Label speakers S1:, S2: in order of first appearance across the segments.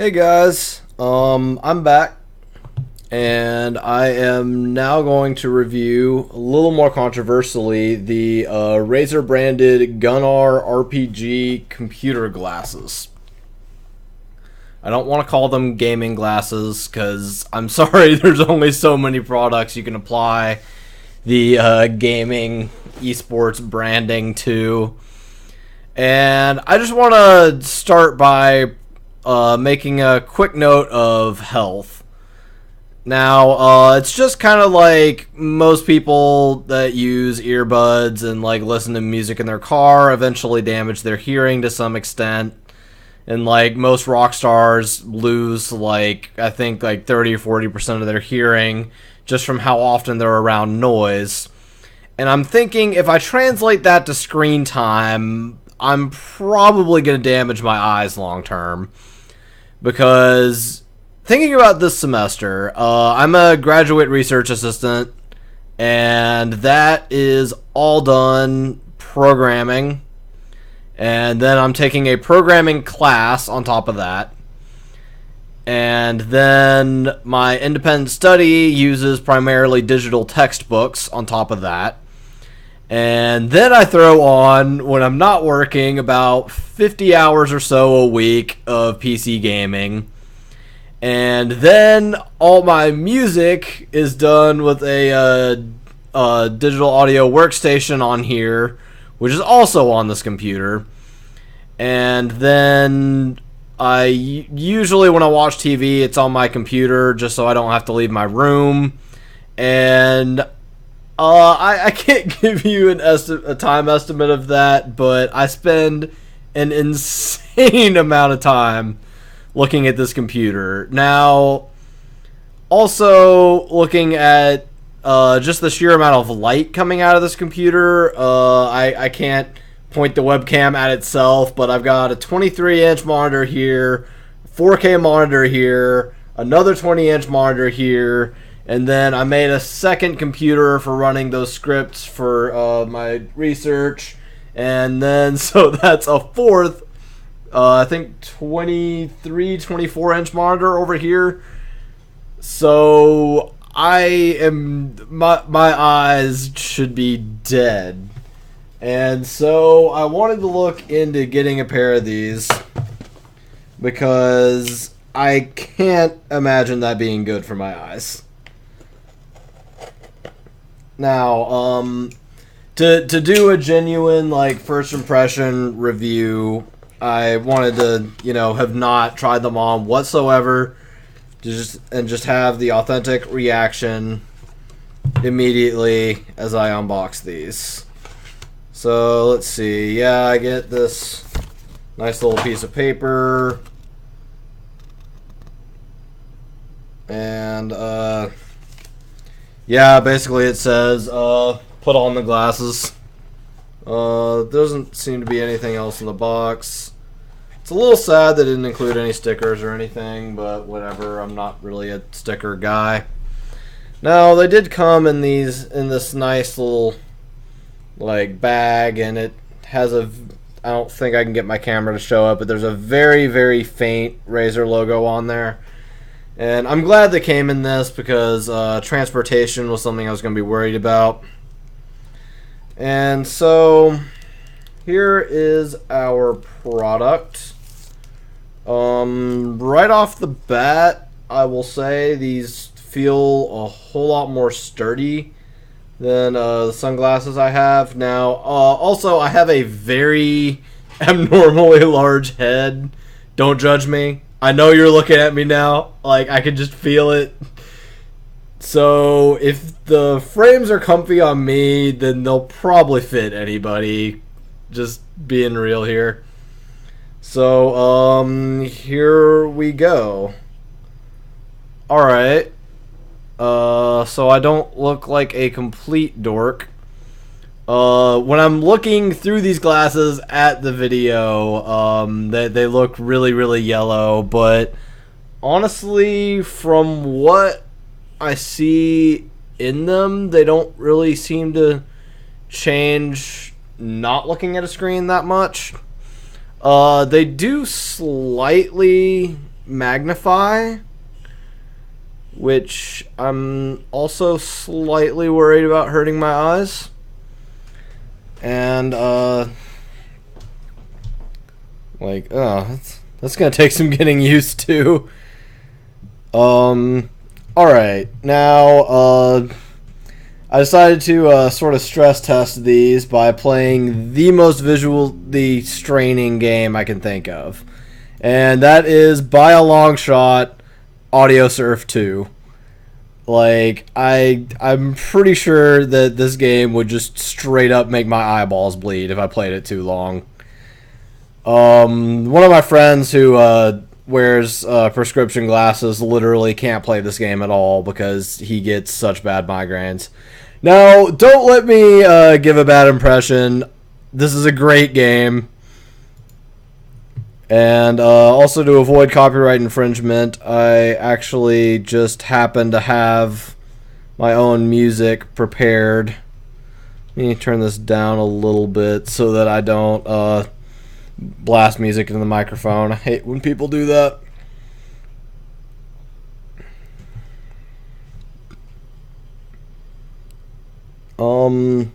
S1: Hey guys, I'm back, and I am now going to review, a little more controversially, the Razer branded Gunnar RPG computer glasses. I don't want to call them gaming glasses because I'm sorry, there's only so many products you can apply the gaming esports branding to. And I just want to start by making a quick note of health. Now, it's just kind of like most people that use earbuds and like listen to music in their car eventually damage their hearing to some extent. And like most rock stars lose like, I think like 30 or 40% of their hearing just from how often they're around noise. And I'm thinking if I translate that to screen time, I'm probably going to damage my eyes long term. Because thinking about this semester, I'm a graduate research assistant, and that is all done programming. And then I'm taking a programming class on top of that. And then my independent study uses primarily digital textbooks on top of that. And then I throw on, when I'm not working, about 50 hours or so a week of PC gaming. And then all my music is done with a digital audio workstation on here, which is also on this computer. And then I usually, when I watch TV, it's on my computer just so I don't have to leave my room. And I can't give you a time estimate of that, but I spend an insane amount of time looking at this computer. Now, also looking at just the sheer amount of light coming out of this computer, I can't point the webcam at itself, but I've got a 23-inch monitor here, 4K monitor here, another 20-inch monitor here, and then I made a second computer for running those scripts for my research. And then, so that's a fourth, I think 23, 24-inch monitor over here. So my eyes should be dead. And so I wanted to look into getting a pair of these because I can't imagine that being good for my eyes. Now, to do a genuine like first impression review, I wanted to, have not tried them on whatsoever, just have the authentic reaction immediately as I unbox these. So let's see. Yeah, I get this nice little piece of paper, and yeah, basically it says, put on the glasses. Doesn't seem to be anything else in the box. It's a little sad they didn't include any stickers or anything, but whatever, I'm not really a sticker guy. Now, they did come in this nice little, like, bag, and it has I don't think I can get my camera to show up, but there's a very, very faint Razer logo on there. And I'm glad they came in this because transportation was something I was going to be worried about. And so here is our product. Right off the bat, I will say these feel a whole lot more sturdy than the sunglasses I have. Now, also, I have a very abnormally large head. Don't judge me. I know you're looking at me now. Like, I can just feel it. So, if the frames are comfy on me, then they'll probably fit anybody. Just being real here. So, here we go. Alright. So I don't look like a complete dork. When I'm looking through these glasses at the video, they look really, really yellow, but honestly, from what I see in them, they don't really seem to change not looking at a screen that much. They do slightly magnify, which I'm also slightly worried about hurting my eyes. And that's gonna take some getting used to. Alright, now I decided to sort of stress test these by playing the most visually straining game I can think of. And that is, by a long shot, Audiosurf 2. Like, I'm pretty sure that this game would just straight up make my eyeballs bleed if I played it too long. One of my friends who wears prescription glasses literally can't play this game at all because he gets such bad migraines. Now, don't let me give a bad impression. This is a great game. And also, to avoid copyright infringement, I actually just happen to have my own music prepared. Let me turn this down a little bit so that I don't blast music into the microphone. I hate when people do that. Okay.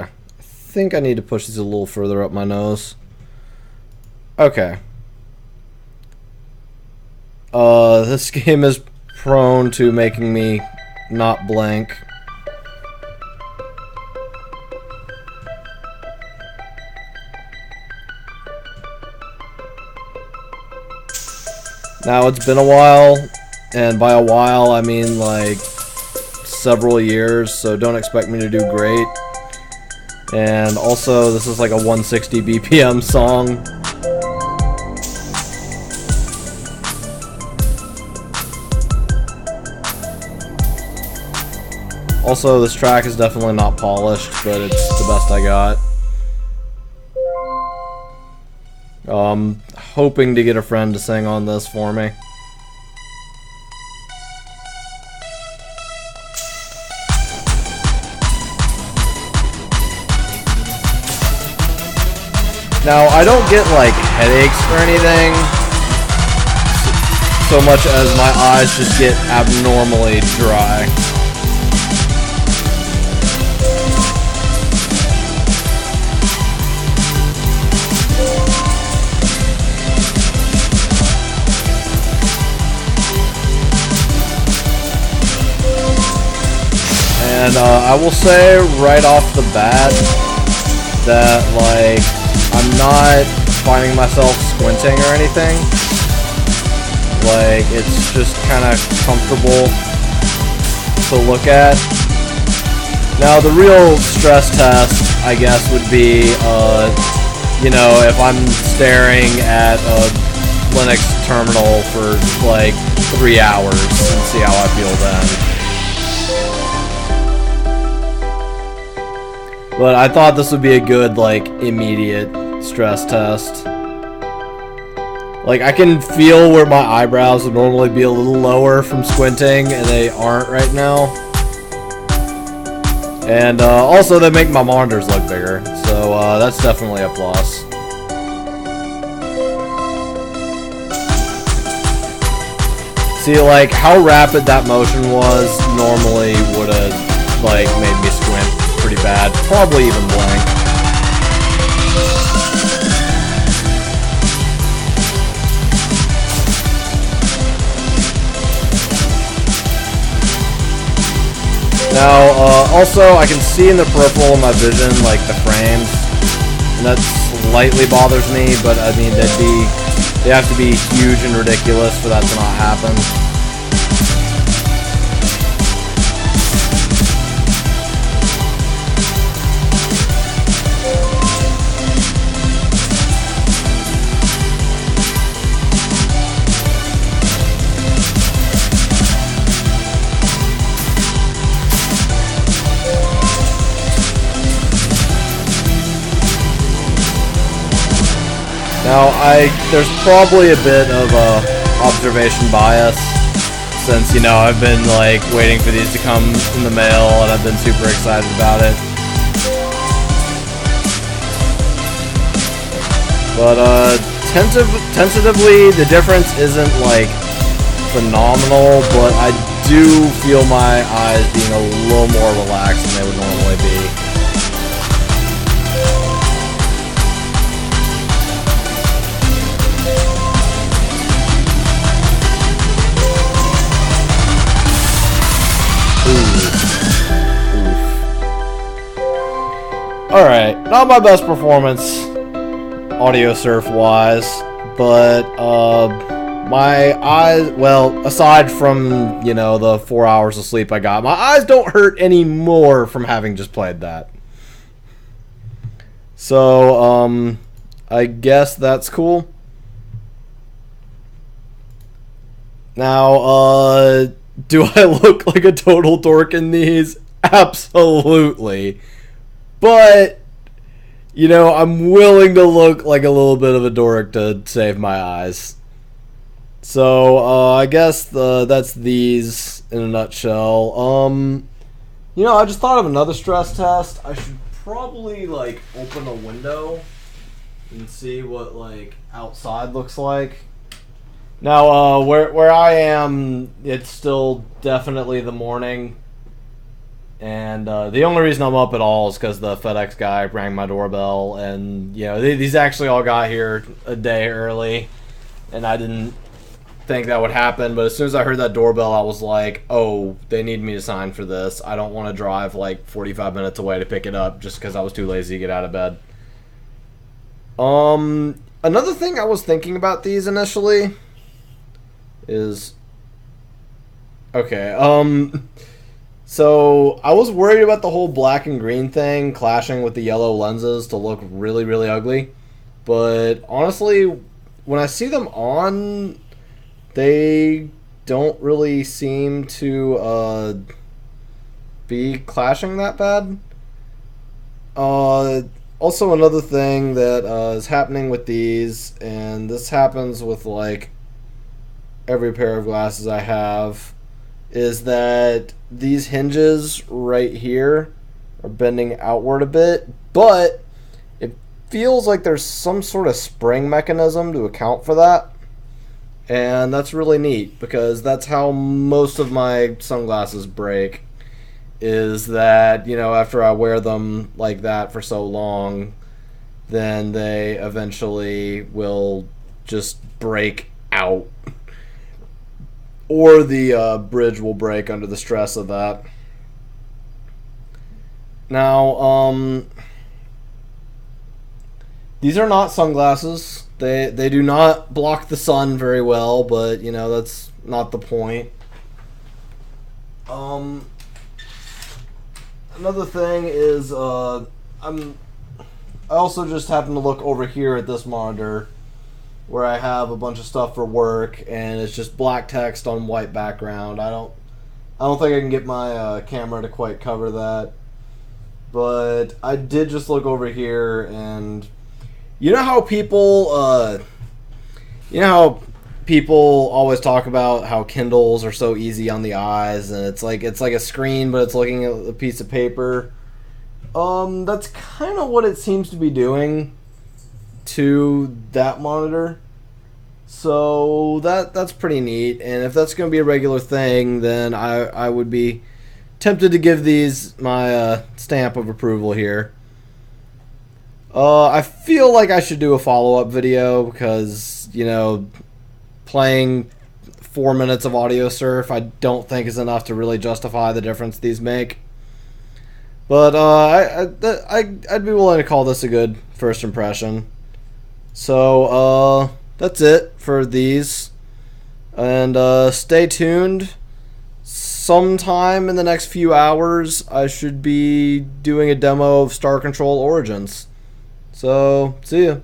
S1: I think I need to push these a little further up my nose. Okay. This game is prone to making me not blink. Now, it's been a while, and by a while I mean like several years, so don't expect me to do great. And also, this is like a 160 BPM song. Also, this track is definitely not polished, but it's the best I got. Hoping to get a friend to sing on this for me. Now, I don't get, like, headaches or anything, so much as my eyes just get abnormally dry. And I will say right off the bat that, like, I'm not finding myself squinting or anything. Like, it's just kind of comfortable to look at. Now, the real stress test, I guess, would be, you know, if I'm staring at a Linux terminal for, like, 3 hours and see how I feel then. But I thought this would be a good, like, immediate stress test. Like, I can feel where my eyebrows would normally be a little lower from squinting, and they aren't right now. And also, they make my monitors look bigger, so that's definitely a plus. See, like, how rapid that motion was normally would have, like, made me squint pretty bad. Probably even blink. Now, also, I can see in the peripheral of my vision, like, the frames, and that slightly bothers me, but, I mean, they have to be huge and ridiculous for that to not happen. Now, there's probably a bit of observation bias, since, you know, I've been, like, waiting for these to come in the mail, and I've been super excited about it. But, Tentatively, the difference isn't like phenomenal, but I do feel my eyes being a little more relaxed than they would normally be. Alright, not my best performance, Audiosurf wise, but my eyes, well, aside from, you know, the 4 hours of sleep I got, my eyes don't hurt anymore from having just played that. So, I guess that's cool. Now, do I look like a total dork in these? Absolutely. But, you know, I'm willing to look like a little bit of a dork to save my eyes. So, I guess that's these in a nutshell. You know, I just thought of another stress test. I should probably, like, open a window and see what, like, outside looks like. Now, where I am, it's still definitely the morning. And the only reason I'm up at all is because the FedEx guy rang my doorbell. And, you know, these actually all got here a day early. And I didn't think that would happen. But as soon as I heard that doorbell, I was like, oh, they need me to sign for this. I don't want to drive like 45 minutes away to pick it up just because I was too lazy to get out of bed. Another thing I was thinking about these initially is... Okay, so I was worried about the whole black and green thing clashing with the yellow lenses to look really, really ugly. But honestly, when I see them on, they don't really seem to be clashing that bad. Also, another thing that is happening with these, and this happens with like every pair of glasses I have, is that these hinges right here are bending outward a bit, but it feels like there's some sort of spring mechanism to account for that. And that's really neat, because that's how most of my sunglasses break, is that, you know, after I wear them like that for so long, then they eventually will just break out. Or the bridge will break under the stress of that. Now, these are not sunglasses. They do not block the sun very well, but, you know, that's not the point. Another thing is, I also just happen to look over here at this monitor, where I have a bunch of stuff for work, and it's just black text on white background. I don't think I can get my camera to quite cover that, but I did just look over here, and you know how people always talk about how Kindles are so easy on the eyes, and it's like a screen, but it's looking at a piece of paper. That's kind of what it seems to be doing to that monitor. So that's pretty neat, and if that's going to be a regular thing, then I would be tempted to give these my stamp of approval here. I feel like I should do a follow-up video because, you know, playing 4 minutes of Audiosurf I don't think is enough to really justify the difference these make. But I'd be willing to call this a good first impression. So, that's it for these. And stay tuned. Sometime in the next few hours, I should be doing a demo of Star Control Origins. So, see ya.